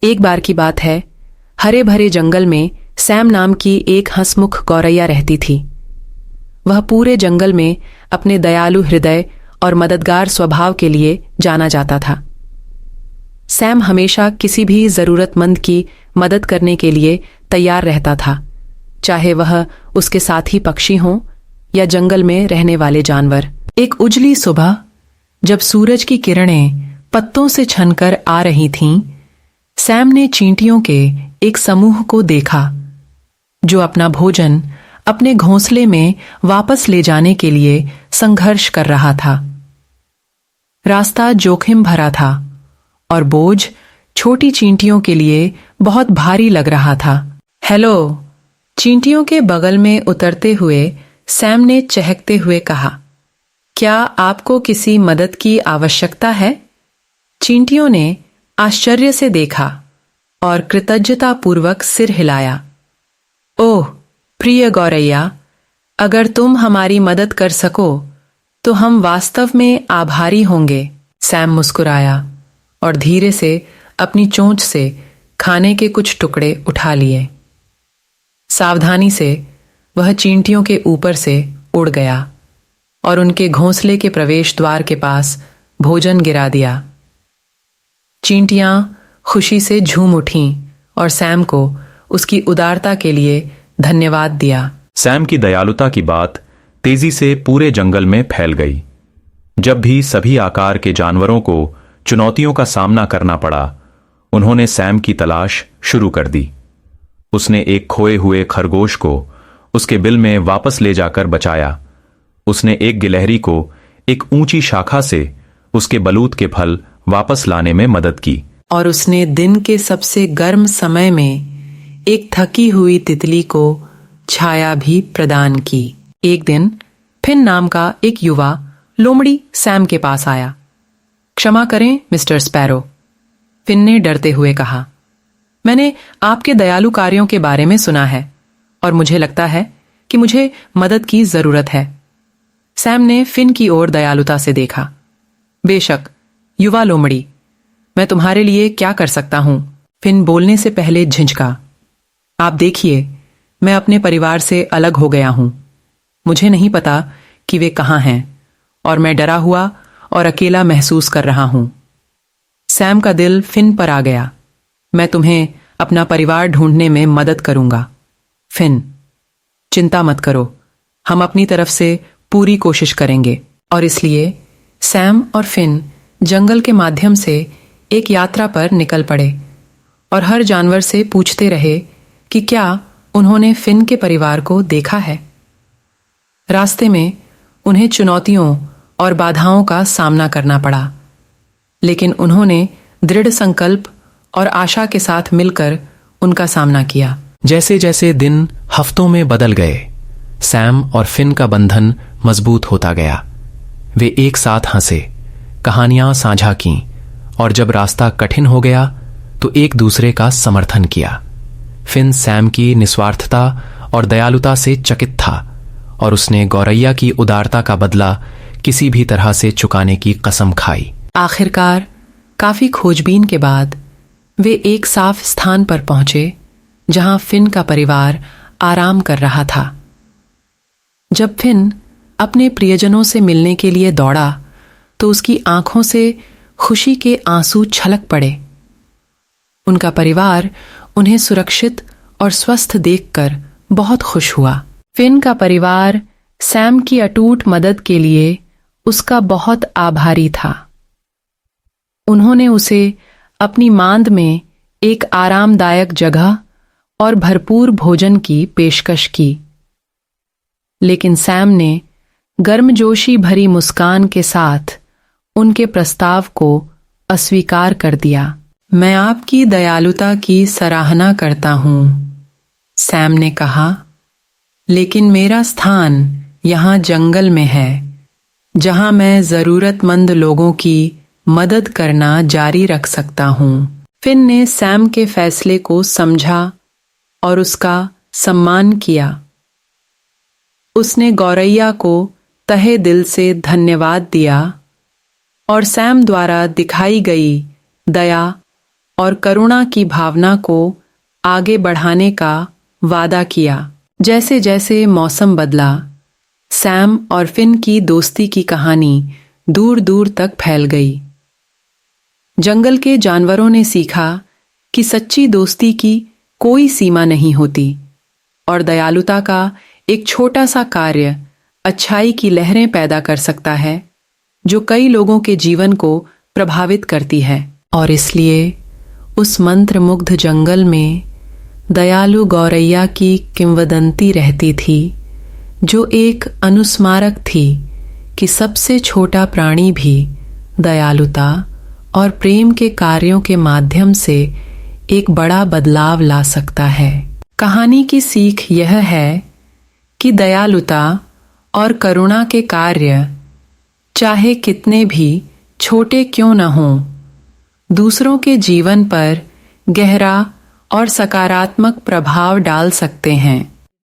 एक बार की बात है, हरे भरे जंगल में सैम नाम की एक हंसमुख गौरैया रहती थी। वह पूरे जंगल में अपने दयालु हृदय और मददगार स्वभाव के लिए जाना जाता था। सैम हमेशा किसी भी जरूरतमंद की मदद करने के लिए तैयार रहता था, चाहे वह उसके साथी पक्षी हों या जंगल में रहने वाले जानवर। एक उजली सुबह, जब सूरज की किरणें पत्तों से छनकर आ रही थीं, सैम ने चींटियों के एक समूह को देखा जो अपना भोजन अपने घोंसले में वापस ले जाने के लिए संघर्ष कर रहा था। रास्ता जोखिम भरा था और बोझ छोटी चींटियों के लिए बहुत भारी लग रहा था। हेलो, चींटियों के बगल में उतरते हुए सैम ने चहकते हुए कहा, क्या आपको किसी मदद की आवश्यकता है? चींटियों ने आश्चर्य से देखा और कृतज्ञतापूर्वक सिर हिलाया। ओह प्रिय गौरैया, अगर तुम हमारी मदद कर सको तो हम वास्तव में आभारी होंगे। सैम मुस्कुराया और धीरे से अपनी चोंच से खाने के कुछ टुकड़े उठा लिए। सावधानी से वह चींटियों के ऊपर से उड़ गया और उनके घोंसले के प्रवेश द्वार के पास भोजन गिरा दिया। चींटियां खुशी से झूम उठीं और सैम को उसकी उदारता के लिए धन्यवाद दिया। सैम की दयालुता की बात तेजी से पूरे जंगल में फैल गई। जब भी सभी आकार के जानवरों को चुनौतियों का सामना करना पड़ा, उन्होंने सैम की तलाश शुरू कर दी। उसने एक खोए हुए खरगोश को उसके बिल में वापस ले जाकर बचाया। उसने एक गिलहरी को एक ऊंची शाखा से उसके बलूत के फल वापस लाने में मदद की। और उसने दिन के सबसे गर्म समय में एक थकी हुई तितली को छाया भी प्रदान की। एक दिन फिन नाम का एक युवा लोमड़ी सैम के पास आया। क्षमा करें मिस्टर स्पैरो, फिन ने डरते हुए कहा। मैंने आपके दयालु कार्यों के बारे में सुना है और मुझे लगता है कि मुझे मदद की जरूरत है। सैम ने फिन की ओर दयालुता से देखा। बेशक युवा लोमड़ी, मैं तुम्हारे लिए क्या कर सकता हूं? फिन बोलने से पहले झिझका। आप देखिए, मैं अपने परिवार से अलग हो गया हूं। मुझे नहीं पता कि वे कहां हैं और मैं डरा हुआ और अकेला महसूस कर रहा हूं। सैम का दिल फिन पर आ गया। मैं तुम्हें अपना परिवार ढूंढने में मदद करूंगा। फिन, चिंता मत करो, हम अपनी तरफ से पूरी कोशिश करेंगे। और इसलिए सैम और फिन जंगल के माध्यम से एक यात्रा पर निकल पड़े और हर जानवर से पूछते रहे कि क्या उन्होंने फिन के परिवार को देखा है। रास्ते में उन्हें चुनौतियों और बाधाओं का सामना करना पड़ा, लेकिन उन्होंने दृढ़ संकल्प और आशा के साथ मिलकर उनका सामना किया। जैसे जैसे दिन हफ्तों में बदल गए, सैम और फिन का बंधन मजबूत होता गया। वे एक साथ हंसे, कहानियां साझा कीं और जब रास्ता कठिन हो गया तो एक दूसरे का समर्थन किया। फिन सैम की निस्वार्थता और दयालुता से चकित था और उसने गौरैया की उदारता का बदला किसी भी तरह से चुकाने की कसम खाई। आखिरकार काफी खोजबीन के बाद वे एक साफ स्थान पर पहुंचे जहां फिन का परिवार आराम कर रहा था। जब फिन अपने प्रियजनों से मिलने के लिए दौड़ा तो उसकी आंखों से खुशी के आंसू छलक पड़े। उनका परिवार उन्हें सुरक्षित और स्वस्थ देखकर बहुत खुश हुआ। फिन का परिवार सैम की अटूट मदद के लिए उसका बहुत आभारी था। उन्होंने उसे अपनी मांद में एक आरामदायक जगह और भरपूर भोजन की पेशकश की, लेकिन सैम ने गर्मजोशी भरी मुस्कान के साथ उनके प्रस्ताव को अस्वीकार कर दिया। मैं आपकी दयालुता की सराहना करता हूं, सैम ने कहा, लेकिन मेरा स्थान यहां जंगल में है, जहां मैं जरूरतमंद लोगों की मदद करना जारी रख सकता हूं। फिन ने सैम के फैसले को समझा और उसका सम्मान किया। उसने गौरैया को तहे दिल से धन्यवाद दिया और सैम द्वारा दिखाई गई दया और करुणा की भावना को आगे बढ़ाने का वादा किया। जैसे जैसे मौसम बदला, सैम और फिन की दोस्ती की कहानी दूर दूर तक फैल गई। जंगल के जानवरों ने सीखा कि सच्ची दोस्ती की कोई सीमा नहीं होती और दयालुता का एक छोटा सा कार्य अच्छाई की लहरें पैदा कर सकता है जो कई लोगों के जीवन को प्रभावित करती है। और इसलिए उस मंत्रमुग्ध जंगल में दयालु गौरैया की किंवदंती रहती थी, जो एक अनुस्मारक थी कि सबसे छोटा प्राणी भी दयालुता और प्रेम के कार्यों के माध्यम से एक बड़ा बदलाव ला सकता है। कहानी की सीख यह है कि दयालुता और करुणा के कार्य चाहे कितने भी छोटे क्यों न हों, दूसरों के जीवन पर गहरा और सकारात्मक प्रभाव डाल सकते हैं।